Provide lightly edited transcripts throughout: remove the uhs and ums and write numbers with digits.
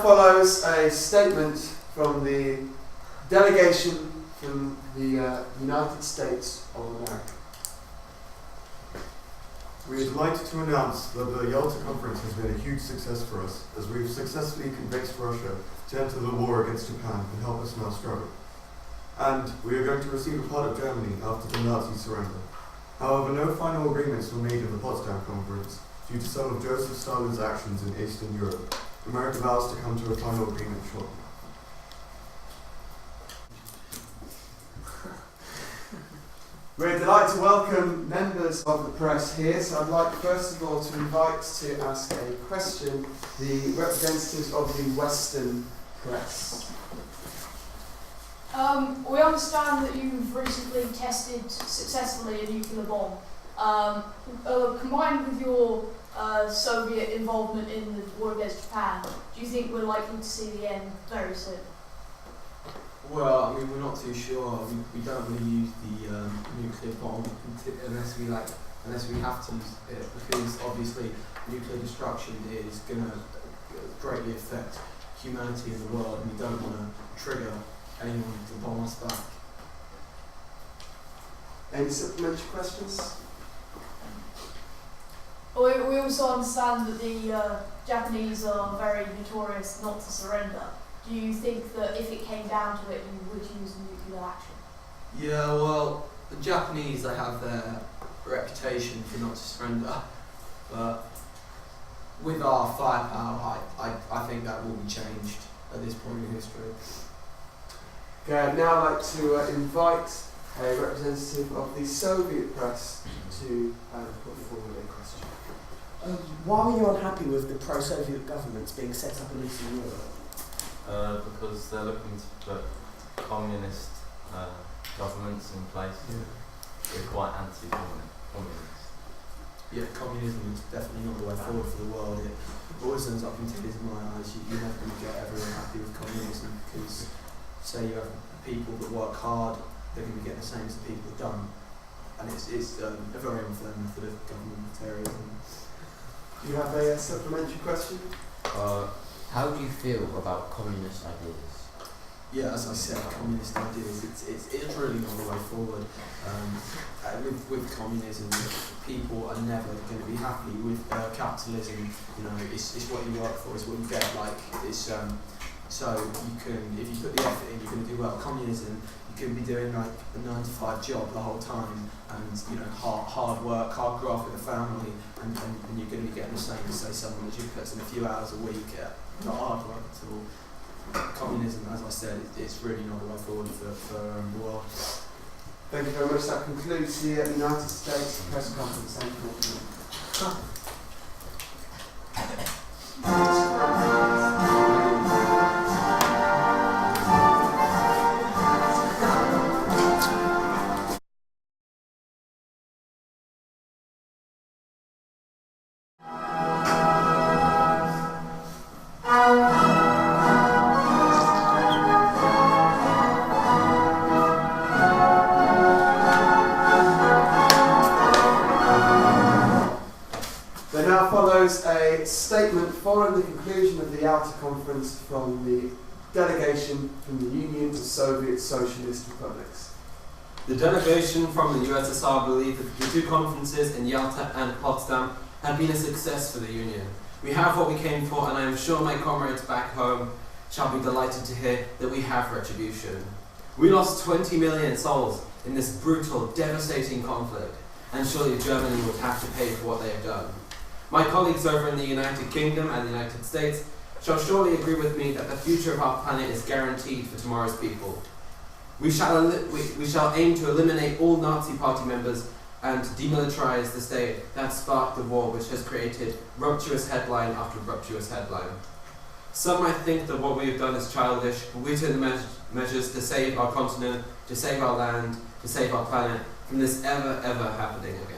follows a statement from the delegation from the United States of America. We are delighted to announce that the Yalta Conference has been a huge success for us, as we've successfully convinced Russia to enter the war against Japan and help us in our struggle. And we are going to receive a part of Germany after the Nazi surrender. However, no final agreements were made in the Potsdam Conference due to some of Joseph Stalin's actions in Eastern Europe. America vows to come to a final agreement shortly. We're delighted to welcome members of the press here, so I'd like first of all to invite to ask a question the representatives of the Western press. We understand that you've recently tested successfully a nuclear bomb. Combined with your Soviet involvement in the war against Japan, do you think we're likely to see the end very soon? Well, I mean, we're not too sure. We don't really use the nuclear bomb unless we have to use it, because obviously nuclear destruction is going to greatly affect humanity in the world, and we don't want to trigger anyone to bomb us back. Any supplementary questions? We also understand that the Japanese are very notorious not to surrender. Do you think that if it came down to it, you would use nuclear action? Yeah, well, the Japanese, they have their reputation for not to surrender, but with our firepower, I think that will be changed at this point in history. Okay, I'd now like to invite a representative of the Soviet press to put forward a question. Why were you unhappy with the pro-Soviet governments being set up in Eastern Europe? Because they're looking to put communist governments in place. Yeah. They're quite anti-communist. Yeah, communism is definitely not the way forward for the world. It always ends up in tears in my eyes. You're never going to get everyone happy with communism, because say you have people that work hard, they're going to get the same as the people that don't. And it's a very unfair method of governmentarianism. Do you have a supplementary question? How do you feel about communist ideas? Yeah, as I said, communist ideas, it's really not the way forward. With communism, people are never going to be happy. With capitalism, you know, it's what you work for, it's what you get. Like, it's so you can, if you put the effort in, you're going to do well. Communism, you can be doing like a 9-to-5 job the whole time, and you know, hard work, hard graft with a family, and you're going to be getting the same as say someone that puts in a few hours a week. Not hard work at all. Communism, as I said, it's really not the way forward for the world. Thank you very much. That concludes the United States press conference. Thank you. There now follows a statement following the conclusion of the Yalta Conference from the delegation from the Union of Soviet Socialist Republics. The delegation from the USSR believe that the two conferences in Yalta and Potsdam have been a success for the Union. We have what we came for, and I am sure my comrades back home shall be delighted to hear that we have retribution. We lost 20 million souls in this brutal, devastating conflict, and surely Germany would have to pay for what they have done. My colleagues over in the United Kingdom and the United States shall surely agree with me that the future of our planet is guaranteed for tomorrow's people. We shall aim to eliminate all Nazi Party members and demilitarize the state that sparked the war, which has created rupturous headline after rupturous headline. Some might think that what we have done is childish, but we took the measures to save our continent, to save our land, to save our planet from this ever happening again.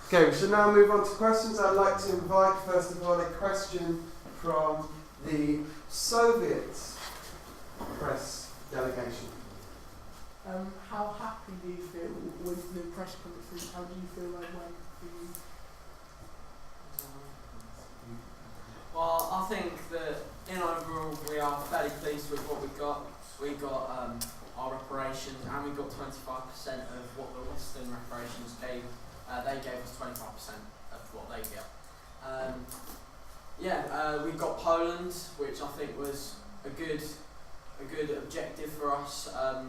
Okay, we shall now move on to questions. I'd like to invite, first of all, a question from the Soviet press delegation. How happy do you feel with the press conference? How do you feel like went for you? we got our reparations, and we got 25% of what the Western reparations gave. They gave us 25% of what they get. We got Poland, which I think was a good objective for us. I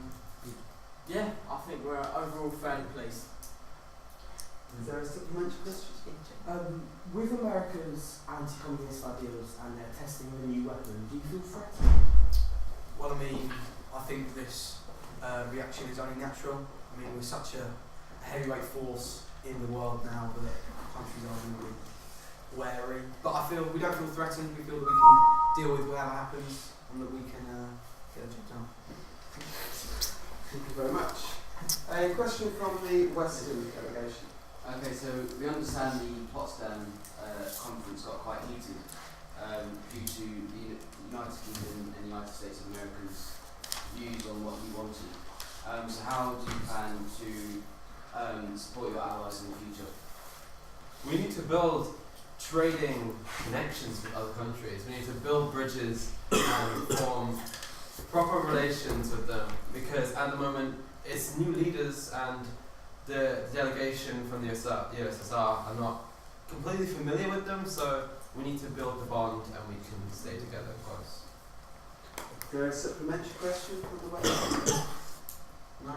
think we're overall fairly pleased. Is there a supplementary question? With America's anti-communist ideals and their testing of a new weapon, do you feel threatened? Well, I mean, I think this reaction is only natural. I mean, we're such a heavyweight force in the world now that countries are going to be wary. But I feel we don't feel threatened. We feel that we can deal with whatever happens and that we can get the job done. Thank you very much. A question from the Western delegation. Okay, so we understand the Potsdam conference got quite heated due to the United Kingdom and the United States of America's views on what you wanted. So how do you plan to support your allies in the future? We need to build trading connections with other countries. We need to build bridges and form proper relations with them, because at the moment it's new leaders and the delegation from the USSR are not completely familiar with them, so we need to build the bond and we can stay together close. Is there a supplementary question from the Western? No?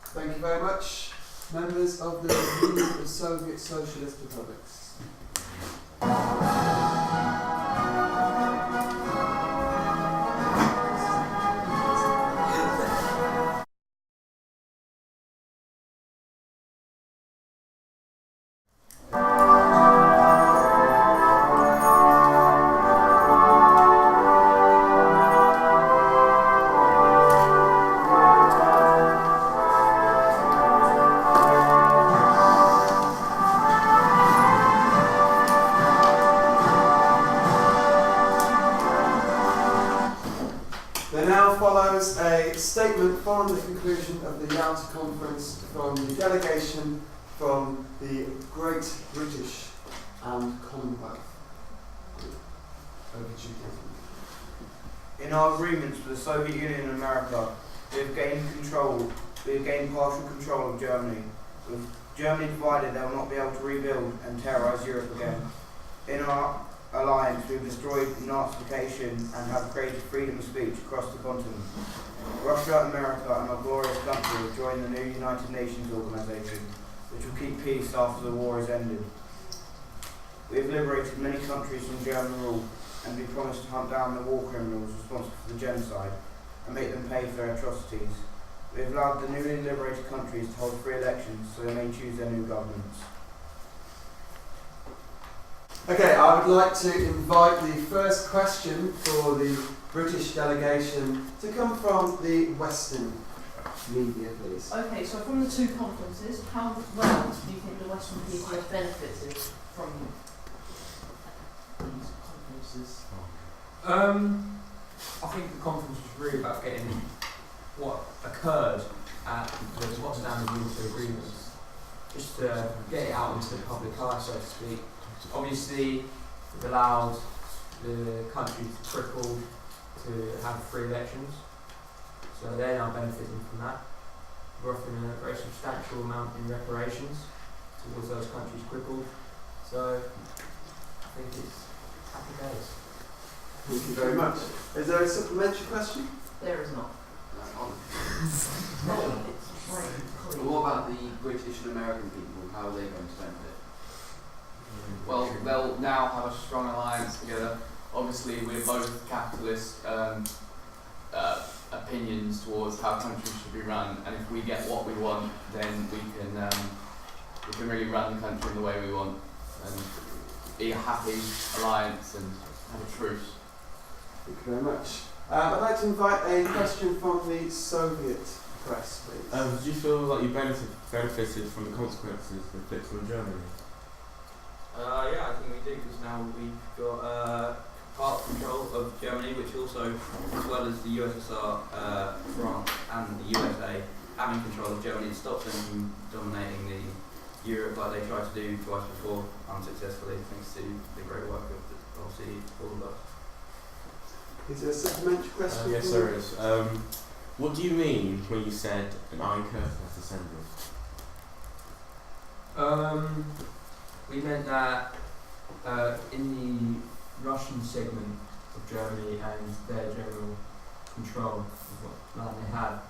Thank you very much. Members of the Union of Soviet Socialist Republics. There now follows a statement following the conclusion of the Yalta Conference from the delegation from the Great British and Commonwealth. Over to you, Catherine. In our agreements with the Soviet Union and America, we have gained partial control of Germany. With Germany divided, they will not be able to rebuild and terrorise Europe again. In our alliance, we have destroyed Nazification and have created freedom of speech across the continent. Russia, America and our glorious country will join the new United Nations organisation, which will keep peace after the war is ended. We have liberated many countries from German rule, and we promise to hunt down the war criminals responsible for the genocide and make them pay for their atrocities. We have allowed the newly liberated countries to hold free elections so they may choose their new governments. Okay, I would like to invite the first question for the British delegation to come from the Western media, please. Okay, so from the two conferences, how well do you think the Western people have benefited from these conferences? I think the conference was really about getting what occurred at the Potsdam military agreements, just to get it out into the public eye, so to speak. Obviously, it allowed the country to cripple to have free elections, so they're now benefiting from that. We're offering a very substantial amount in reparations towards those countries crippled, so I think it's happy days. Thank you very much. Is there a supplementary question? There is not. What about the British and American people? How are they going to benefit? Well, they'll now have a strong alliance together. Obviously, we're both capitalist opinions towards how countries should be run, and if we get what we want, then we can really run the country in the way we want and be a happy alliance and have a truce. Thank you very much. I'd like to invite a question from the Soviet press, please. Do you feel like you benefited from the consequences inflicted on Germany? Yeah, I think we do, because now we've got part control of Germany, which also, as well as the USSR, France and the USA, having control of Germany, it stops them from dominating the Europe like they tried to do twice before, unsuccessfully, thanks to the great work of obviously all of us. Is there a supplementary question? Yes, there is. What do you mean when you said an Iron Curtain has ascended? We meant that in the Russian segment of Germany and their general control of what land they have,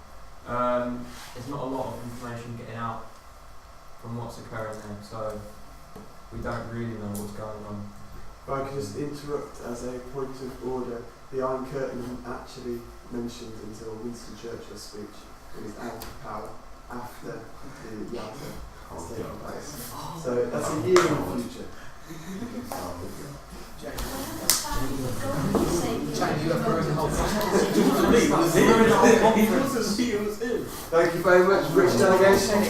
there's not a lot of information getting out from what's occurring there, so we don't really know what's going on. If I could just interrupt as a point of order, the Iron Curtain isn't actually mentioned until Winston Churchill's speech. It is out of power after the Yalta has taken place. So that's a year in the future. Thank you very much, British delegation.